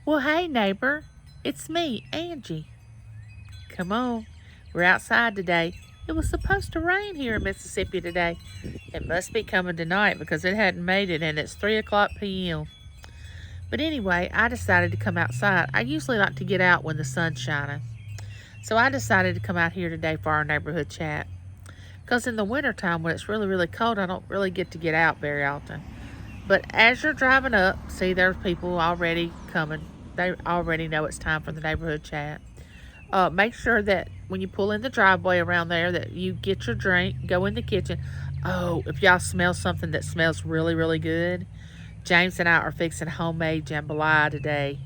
Well, hey, neighbor. It's me, Angie. Come on. We're outside today. It was supposed to rain here in Mississippi today. It must be coming tonight because it hadn't made it and it's 3 o'clock p.m. But anyway, I decided to come outside. I usually like to get out when the sun's shining. So I decided to come out here today for our neighborhood chat. Because in the wintertime when it's really, really cold, I don't really get to get out very often. But as you're driving up, see there's people already coming. They already know it's time for the neighborhood chat. Make sure that when you pull in the driveway around there that you get your drink, go in the kitchen. Oh, if y'all smell something that smells really, really good, James and I are fixing homemade jambalaya today.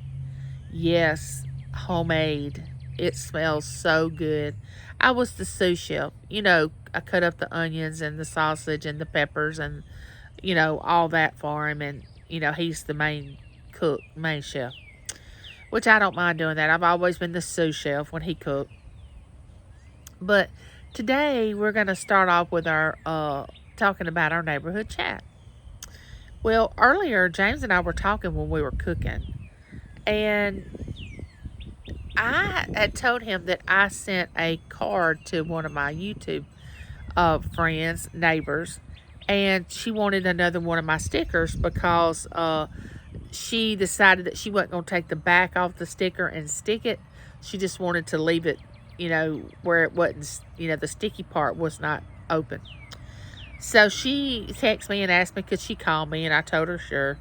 Yes, homemade. It smells so good. I was the sous chef. I cut up the onions and the sausage and the peppers and, all that for him. And, he's the main cook, main chef. Which I don't mind doing that. I've always been the sous chef when he cooked. But today we're going to start off with our talking about our neighborhood chat. Well, earlier James and I were talking when we were cooking. And I had told him that I sent a card to one of my YouTube friends, neighbors, and she wanted another one of my stickers because she decided that she wasn't going to take the back off the sticker and stick it. She just wanted to leave it, where it wasn't, the sticky part was not open. So she texted me and asked me, could she call me? And I told her sure.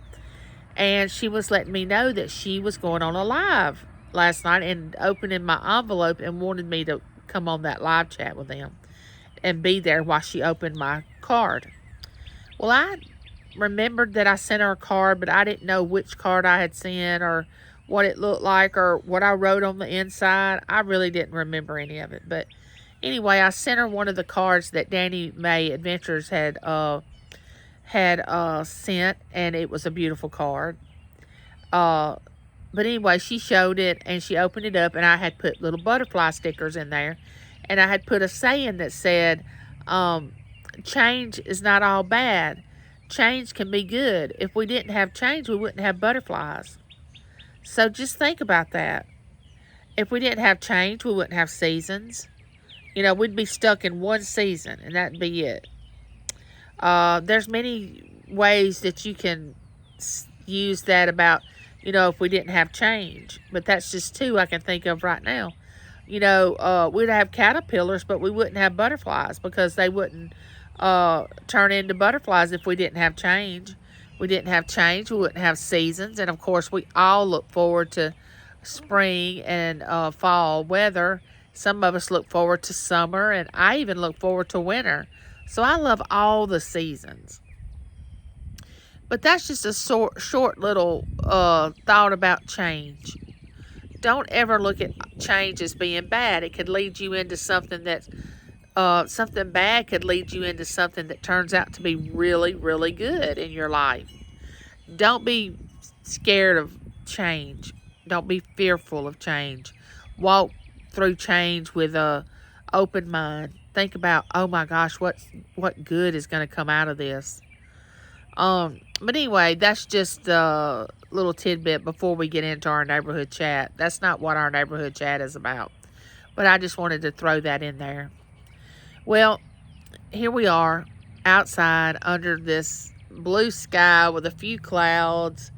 And she was letting me know that she was going on a live last night and opening my envelope and wanted me to come on that live chat with them and be there while she opened my card. Well, I remembered that I sent her a card, but I didn't know which card I had sent or what it looked like or what I wrote on the inside. I really didn't remember any of it. But anyway, I sent her one of the cards that Danny May Adventures had sent, and it was a beautiful card. But anyway, she showed it and she opened it up, and I had put little butterfly stickers in there, and I had put a saying that said, change is not all bad. Change can be good. If we didn't have change, we wouldn't have butterflies. So just think about that. If we didn't have change, we wouldn't have seasons. We'd be stuck in one season, and that'd be it. There's many ways that you can use that about, if we didn't have change. But that's just two I can think of right now. We'd have caterpillars, but we wouldn't have butterflies because they wouldn't turn into butterflies if we didn't have change. We didn't have change, we wouldn't have seasons. And of course, we all look forward to spring and fall weather. Some of us look forward to summer, and I even look forward to winter. So I love all the seasons. But that's just a short little thought about change. Don't ever look at change as being bad. It could lead you into something that's something bad could lead you into something that turns out to be really, really good in your life. Don't be scared of change. Don't be fearful of change. Walk through change with a open mind. Think about, oh my gosh, what good is going to come out of this? But anyway, that's just a little tidbit before we get into our neighborhood chat. That's not what our neighborhood chat is about. But I just wanted to throw that in there. Well, here we are outside under this blue sky with a few clouds,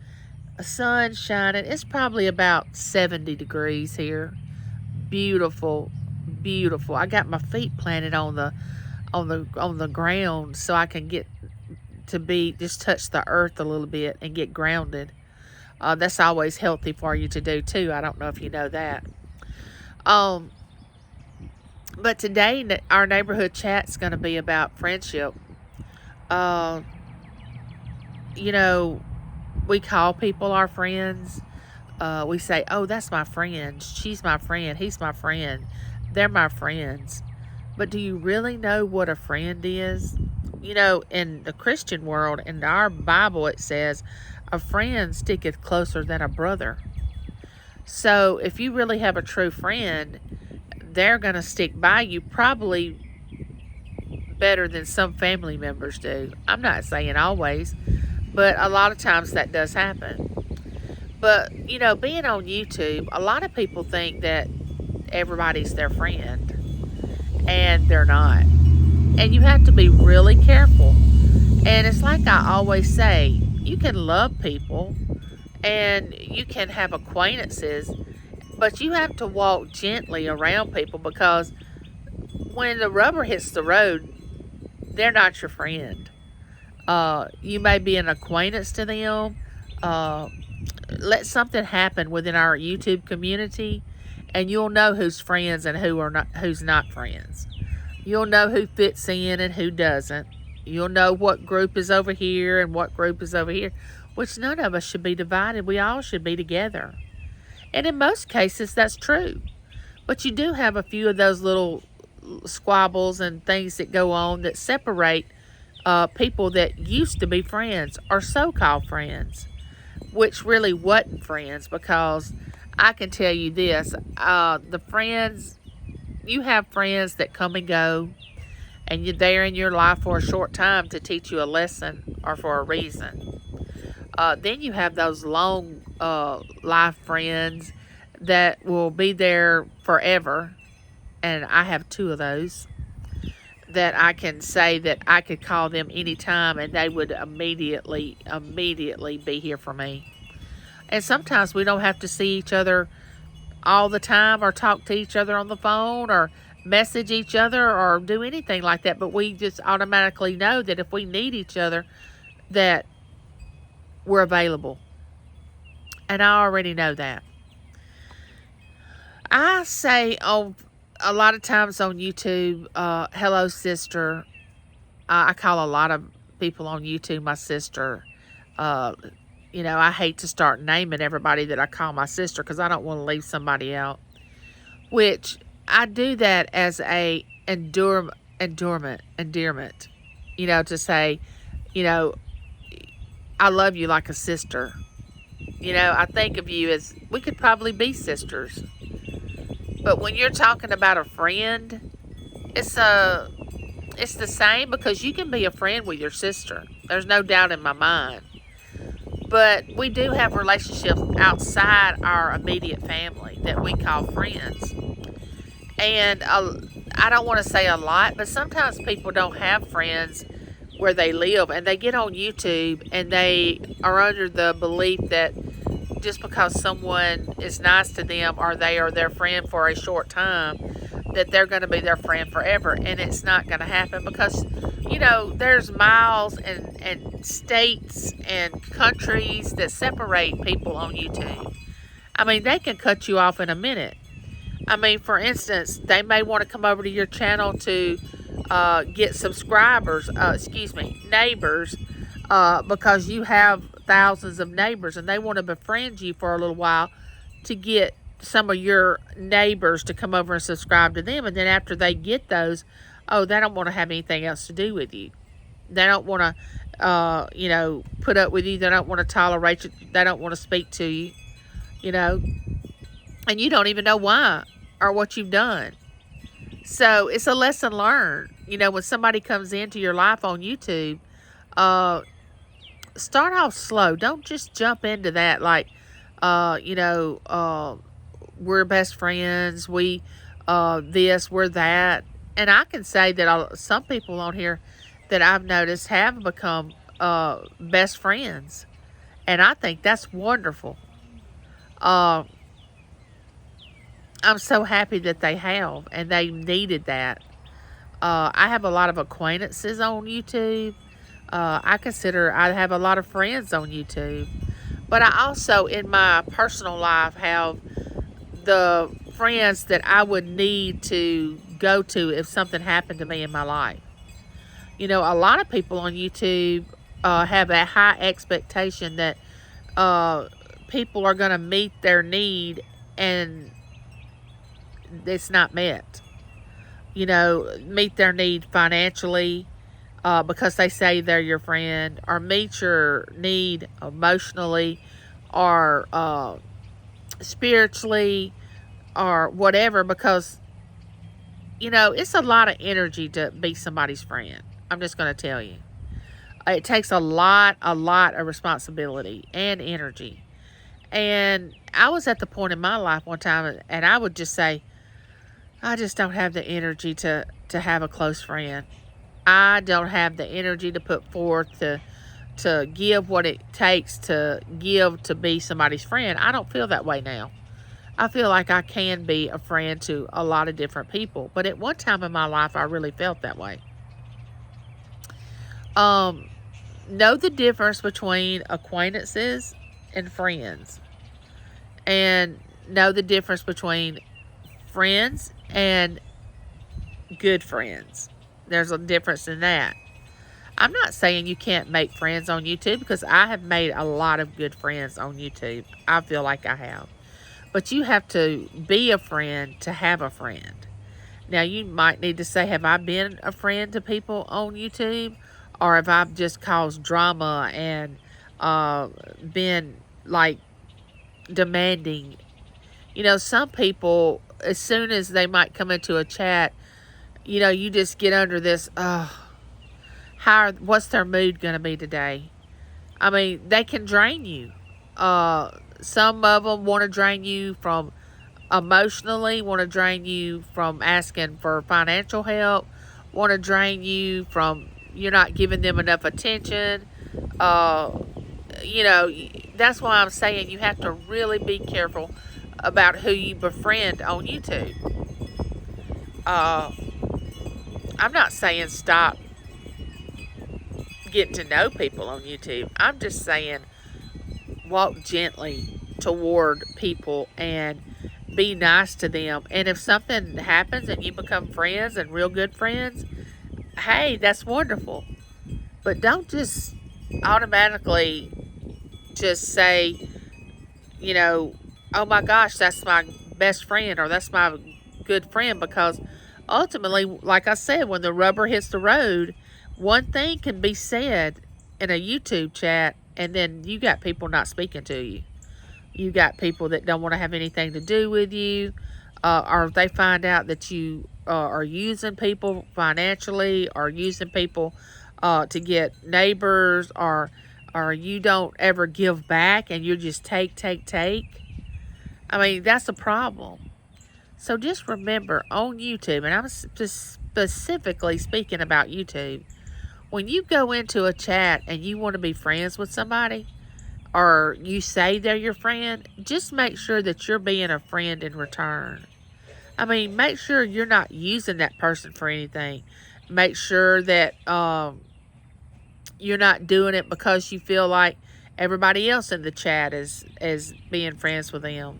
a sun shining. It's probably about 70 degrees here. Beautiful, beautiful. I got my feet planted on the ground so I can get to just touch the earth a little bit and get grounded. That's always healthy for you to do too. I don't know if you know that. But today, our neighborhood chat's going to be about friendship. We call people our friends. We say, oh, that's my friend. She's my friend. He's my friend. They're my friends. But do you really know what a friend is? In the Christian world, in our Bible, it says, a friend sticketh closer than a brother. So if you really have a true friend, they're going to stick by you probably better than some family members do. I'm not saying always, but a lot of times that does happen. But, you know, being on YouTube, a lot of people think that everybody's their friend, and they're not. And you have to be really careful. And it's like I always say, you can love people and you can have acquaintances, but you have to walk gently around people, because when the rubber hits the road, they're not your friend. You may be an acquaintance to them. Uh, let something happen within our YouTube community, and you'll know who's friends and who's not friends. You'll know who fits in and who doesn't. You'll know what group is over here and what group is over here, which none of us should be divided. We all should be together. And in most cases, that's true. But you do have a few of those little squabbles and things that go on that separate people that used to be friends or so-called friends, which really wasn't friends, because I can tell you this, the friends, you have friends that come and go, and you're there in your life for a short time to teach you a lesson or for a reason. Then you have those long life friends that will be there forever, and I have two of those that I can say that I could call them anytime and they would immediately be here for me. And sometimes we don't have to see each other all the time or talk to each other on the phone or message each other or do anything like that, but we just automatically know that if we need each other, that we're available. And I already know that. I say a lot of times on YouTube, hello sister. I call a lot of people on YouTube my sister. You know, I hate to start naming everybody that I call my sister, because I don't want to leave somebody out. Which I do that as a endearment. You know, to say, you know, I love you like a sister. You know, I think of you as, we could probably be sisters. But when you're talking about a friend, it's the same, because you can be a friend with your sister. There's no doubt in my mind. But we do have relationships outside our immediate family that we call friends. And I don't want to say a lot, but sometimes people don't have friends where they live, and they get on YouTube and they are under the belief that just because someone is nice to them or they are their friend for a short time, that they're going to be their friend forever. And it's not going to happen, because, you know, there's miles and states and countries that separate people on YouTube. I mean, they can cut you off in a minute. I mean, for instance, they may want to come over to your channel to get subscribers, neighbors, because you have thousands of neighbors, and they want to befriend you for a little while to get some of your neighbors to come over and subscribe to them. And then after they get those, they don't want to have anything else to do with you. They don't want to, you know, put up with you. They don't want to tolerate you. They don't want to speak to you, you know, and you don't even know why or what you've done. So it's a lesson learned. You know, when somebody comes into your life on YouTube, start off slow. Don't just jump into that like, you know, we're best friends, we this, we're that. And I can say that some people on here that I've noticed have become best friends. And I think that's wonderful. I'm so happy that they have, and they needed that. I have a lot of acquaintances on YouTube. I consider I have a lot of friends on YouTube. But I also, in my personal life, have the friends that I would need to go to if something happened to me in my life. You know, a lot of people on YouTube have a high expectation that people are going to meet their need, and it's not met. You know, meet their need financially because they say they're your friend, or meet your need emotionally, or spiritually, or whatever, because, you know, it's a lot of energy to be somebody's friend. I'm just going to tell you. It takes a lot of responsibility and energy. And I was at the point in my life one time, and I would just say, I just don't have the energy to have a close friend. I don't have the energy to put forth to give what it takes to give to be somebody's friend. I don't feel that way now. I feel like I can be a friend to a lot of different people. But at one time in my life, I really felt that way. Know the difference between acquaintances and friends. And know the difference between friends and good friends. There's a difference in that. I'm not saying you can't make friends on YouTube, because I have made a lot of good friends on YouTube. I feel like I have. But you have to be a friend to have a friend. Now, you might need to say, have I been a friend to people on YouTube? Or have I just caused drama and been like demanding? You know, some people, as soon as they might come into a chat, you know, you just get under this, what's their mood going to be today? I mean, they can drain you. Some of them want to drain you from emotionally, want to drain you from asking for financial help, want to drain you from you're not giving them enough attention. You know, that's why I'm saying you have to really be careful about who you befriend on YouTube. I'm not saying stop getting to know people on YouTube. I'm just saying walk gently toward people and be nice to them. And if something happens and you become friends and real good friends, hey, that's wonderful. But don't just automatically just say, you know, oh my gosh, that's my best friend or that's my good friend, because ultimately, like I said, when the rubber hits the road, one thing can be said in a YouTube chat and then you got people not speaking to you. You got people that don't want to have anything to do with you, or they find out that you are using people financially, or using people to get neighbors, or you don't ever give back and you just take. I mean, that's a problem. So just remember, on YouTube, and I'm specifically speaking about YouTube, when you go into a chat and you want to be friends with somebody, or you say they're your friend, just make sure that you're being a friend in return. I mean, make sure you're not using that person for anything. Make sure that you're not doing it because you feel like everybody else in the chat is being friends with them.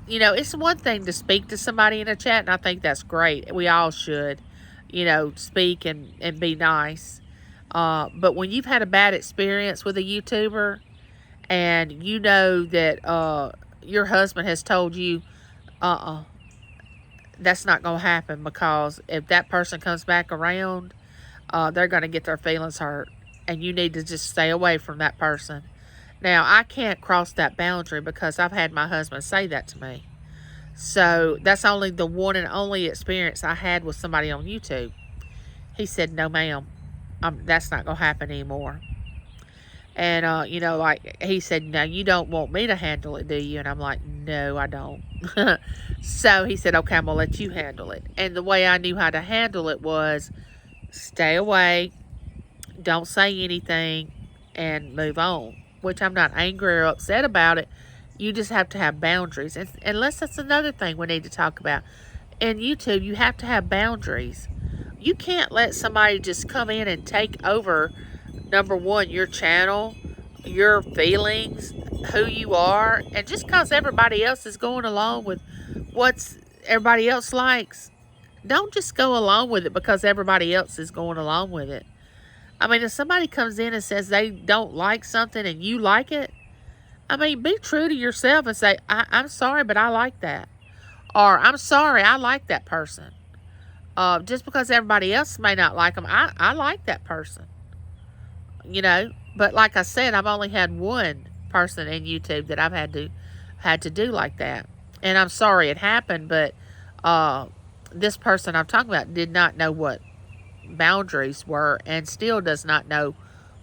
You know, it's one thing to speak to somebody in a chat, and I think that's great. We all should, you know, speak and be nice. But when you've had a bad experience with a YouTuber, and you know that your husband has told you, that's not going to happen, because if that person comes back around, they're going to get their feelings hurt, and you need to just stay away from that person. Now, I can't cross that boundary because I've had my husband say that to me. So that's only the one and only experience I had with somebody on YouTube. He said, no, ma'am, that's not going to happen anymore. And, you know, like he said, now you don't want me to handle it, do you? And I'm like, no, I don't. So he said, okay, I'm going to let you handle it. And the way I knew how to handle it was stay away, don't say anything, and move on. Which I'm not angry or upset about it. You just have to have boundaries. And unless that's another thing we need to talk about. In YouTube, you have to have boundaries. You can't let somebody just come in and take over, number one, your channel, your feelings, who you are. And just because everybody else is going along with what everybody else likes, don't just go along with it because everybody else is going along with it. I mean, if somebody comes in and says they don't like something and you like it, I mean, be true to yourself and say, I'm sorry, but I like that. Or, I'm sorry, I like that person. Just because everybody else may not like them, I like that person. You know, but like I said, I've only had one person in YouTube that I've had to do like that. And I'm sorry it happened, but this person I'm talking about did not know what boundaries were, and still does not know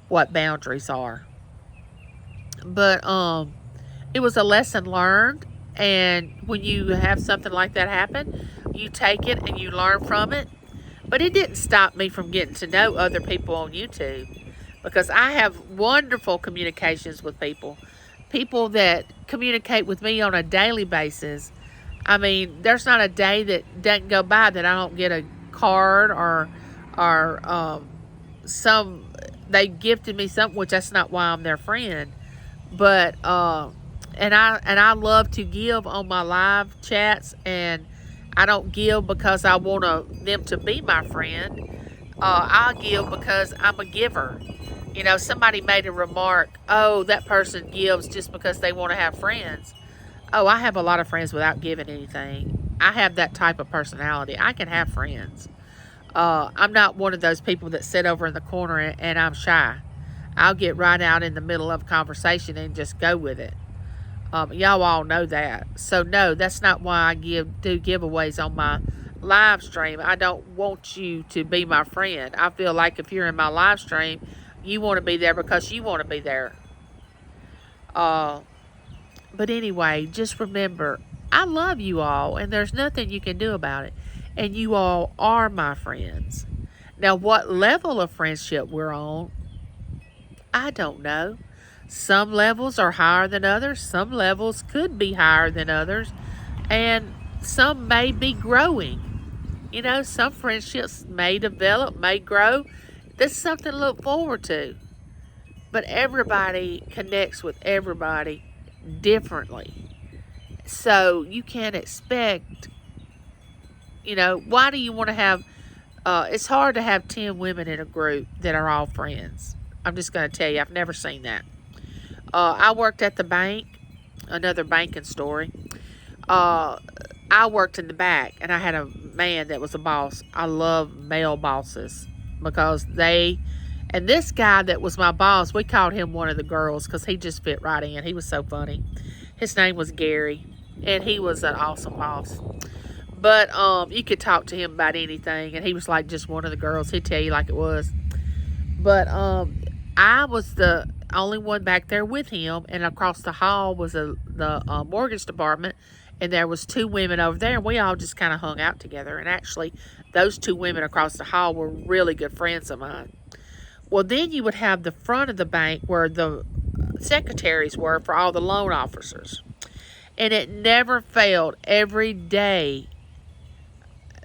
what boundaries are. But it was a lesson learned. And when you have something like that happen, you take it and you learn from it. But it didn't stop me from getting to know other people on YouTube, because I have wonderful communications with people. People that communicate with me on a daily basis. I mean, there's not a day that doesn't go by that I don't get a card or some, they gifted me something, which that's not why I'm their friend. But and I love to give on my live chats, and I don't give because I want them to be my friend. I give because I'm a giver. Somebody made a remark, oh, that person gives just because they want to have friends. Oh, I have a lot of friends without giving anything. I have that type of personality. I can have friends. I'm not one of those people that sit over in the corner and I'm shy. I'll get right out in the middle of a conversation and just go with it. Y'all all know that. So no, that's not why I do giveaways on my live stream. I don't want you to be my friend. I feel like if you're in my live stream, you want to be there because you want to be there. But anyway, just remember, I love you all, and there's nothing you can do about it. And you all are my friends. Now, what level of friendship we're on, I don't know. Some levels are higher than others. Some levels could be higher than others. And some may be growing. Some friendships may develop, may grow. This is something to look forward to. But everybody connects with everybody differently. So you can't expect, why do you want to have, it's hard to have 10 women in a group that are all friends. I'm just going to tell you, I've never seen that. I worked at the bank, another banking story. I worked in the back, and I had a man that was a boss. I love male bosses because and this guy that was my boss, we called him one of the girls because he just fit right in. He was so funny. His name was Gary, and he was an awesome boss. But you could talk to him about anything, and he was like just one of the girls. He'd tell you like it was. But I was the only one back there with him, and across the hall was the mortgage department, and there was 2 women over there, and we all just kind of hung out together. And actually, those 2 women across the hall were really good friends of mine. Well, then you would have the front of the bank where the secretaries were for all the loan officers. And it never failed. Every day,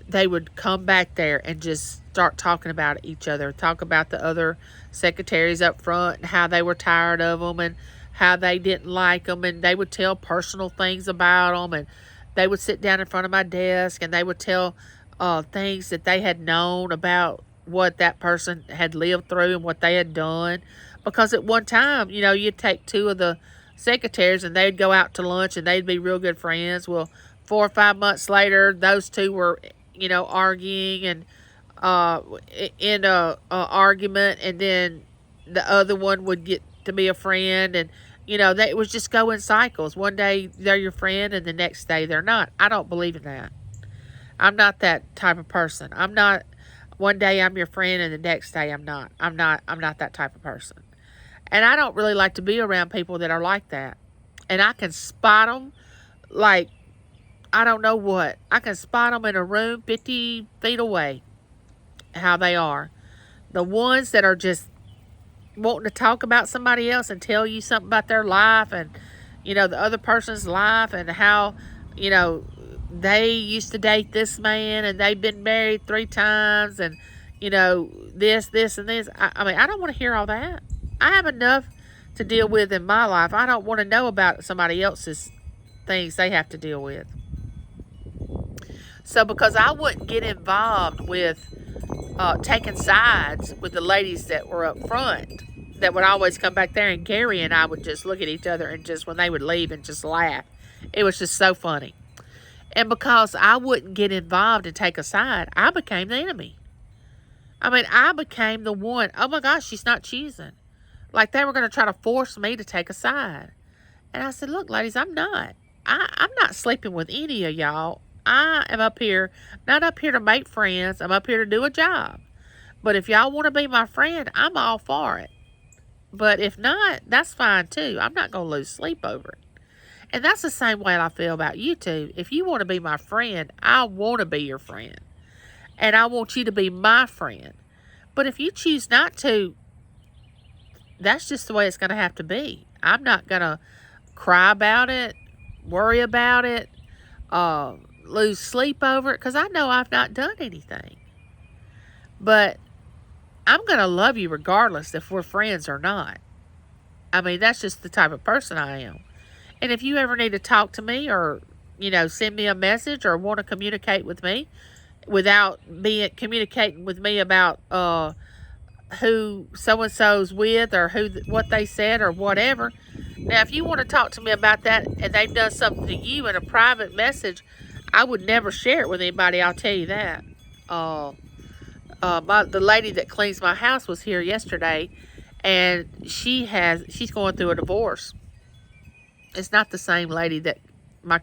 they would come back there and just start talking about each other. Talk about the other secretaries up front and how they were tired of them and how they didn't like them. And they would tell personal things about them. And they would sit down in front of my desk and they would tell things that they had known about what that person had lived through and what they had done. Because at one time, you'd take 2 of the secretaries and they'd go out to lunch and they'd be real good friends. Well, 4 or 5 months later, those 2 were, arguing and in a argument, and then the other one would get to be a friend, and it was just go in cycles. One day they're your friend and the next day they're not. I don't believe in that. I'm not that type of person. I'm not, one day I'm your friend and the next day I'm not. I'm not that type of person. And I don't really like to be around people that are like that. And I can spot them like, I don't know what. I can spot them in a room 50 feet away, how they are. The ones that are just wanting to talk about somebody else and tell you something about their life and, the other person's life and how, they used to date this man and they've been married 3 times and, this, and this. I mean, I don't want to hear all that. I have enough to deal with in my life. I don't want to know about somebody else's things they have to deal with. So because I wouldn't get involved with taking sides with the ladies that were up front, that would always come back there, and Gary and I would just look at each other and just, when they would leave, and just laugh. It was just so funny. And because I wouldn't get involved and take a side, I became the enemy. I mean, I became the one, oh my gosh, she's not choosing. Like they were going to try to force me to take a side. And I said, look, ladies, I'm not. I'm not sleeping with any of y'all. I am up here, not up here to make friends. I'm up here to do a job. But if y'all want to be my friend, I'm all for it. But if not, that's fine too. I'm not going to lose sleep over it. And that's the same way I feel about YouTube. If you want to be my friend, I want to be your friend. And I want you to be my friend. But if you choose not to, that's just the way it's going to have to be. I'm not going to cry about it, worry about it, lose sleep over it, because I know I've not done anything. But I'm going to love you regardless if we're friends or not. I mean, that's just the type of person I am. And if you ever need to talk to me or, send me a message or want to communicate with me without communicating with me about who so-and-so's with or what they said or whatever. Now, if you want to talk to me about that and they've done something to you in a private message, I would never share it with anybody, I'll tell you that. The lady that cleans my house was here yesterday, and she's going through a divorce. It's not the same lady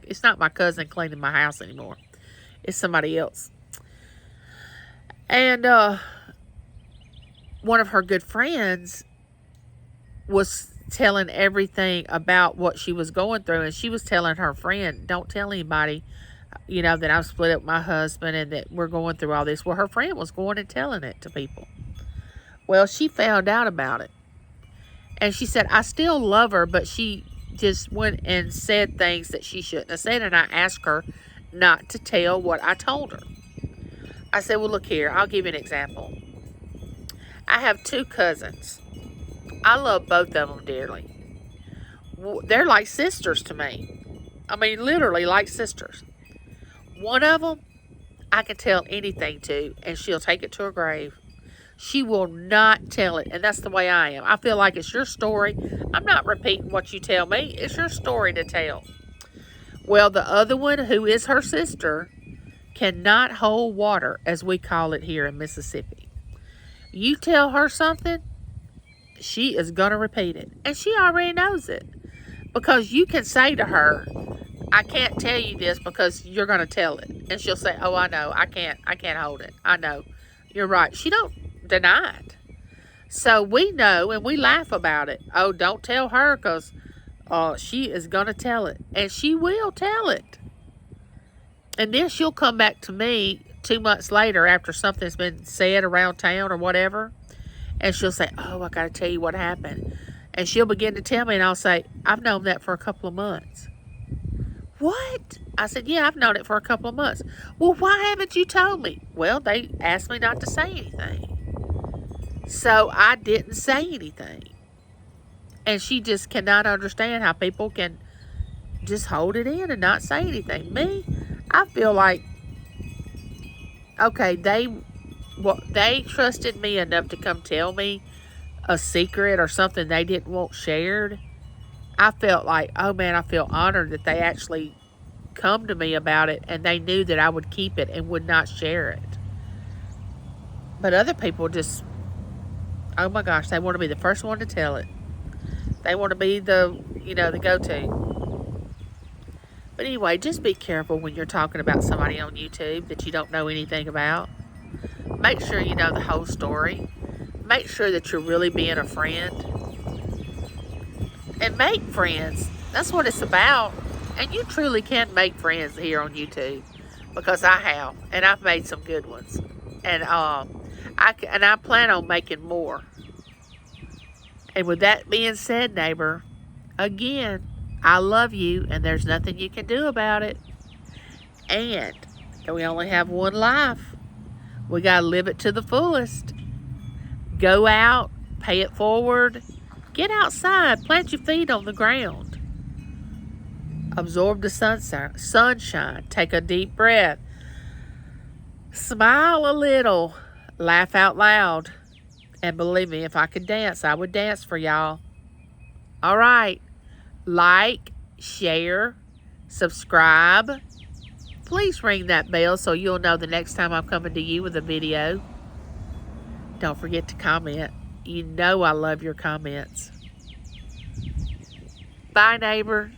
it's not my cousin cleaning my house anymore. It's somebody else. And one of her good friends was telling everything about what she was going through, and she was telling her friend, don't tell anybody, that I'm split up with my husband and that we're going through all this. Well, her friend was going and telling it to people. Well, she found out about it. And she said, I still love her, but she just went and said things that she shouldn't have said, and I asked her not to tell what I told her. I said, well, look here, I'll give you an example. I have 2 cousins. I love both of them dearly. They're like sisters to me. I mean, literally like sisters. One of them, I can tell anything to, and she'll take it to her grave. She will not tell it, and that's the way I am. I feel like it's your story. I'm not repeating what you tell me. It's your story to tell. Well, the other one, who is her sister, cannot hold water, as we call it here in Mississippi. You tell her something, she is going to repeat it. And she already knows it. Because you can say to her, I can't tell you this because you're going to tell it. And she'll say, oh, I know. I can't hold it. I know. You're right. She don't deny it. So we know and we laugh about it. Oh, don't tell her because she is going to tell it. And she will tell it. And then she'll come back to me 2 months later after something's been said around town or whatever. And she'll say, oh, I got to tell you what happened. And she'll begin to tell me, and I'll say, I've known that for a couple of months. What? I said, yeah, I've known it for a couple of months. Well, why haven't you told me? Well, they asked me not to say anything. So I didn't say anything. And she just cannot understand how people can just hold it in and not say anything. Me, I feel like, okay, they trusted me enough to come tell me a secret or something they didn't want shared. I felt like, oh man, I feel honored that they actually come to me about it and they knew that I would keep it and would not share it. But other people just, oh my gosh, they want to be the first one to tell it. They want to be the go-to. But anyway, just be careful when you're talking about somebody on YouTube that you don't know anything about. Make sure you know the whole story. Make sure that you're really being a friend. And make friends. That's what it's about. And you truly can make friends here on YouTube. Because I have. And I've made some good ones. And I plan on making more. And with that being said, neighbor, again, I love you. And there's nothing you can do about it. And we only have one life. We got to live it to the fullest. Go out. Pay it forward. Get outside. Plant your feet on the ground. Absorb the sunshine. Take a deep breath. Smile a little. Laugh out loud. And believe me, if I could dance, I would dance for y'all. All right. Like, share, subscribe. Please ring that bell so you'll know the next time I'm coming to you with a video. Don't forget to comment. You know I love your comments. Bye, neighbor.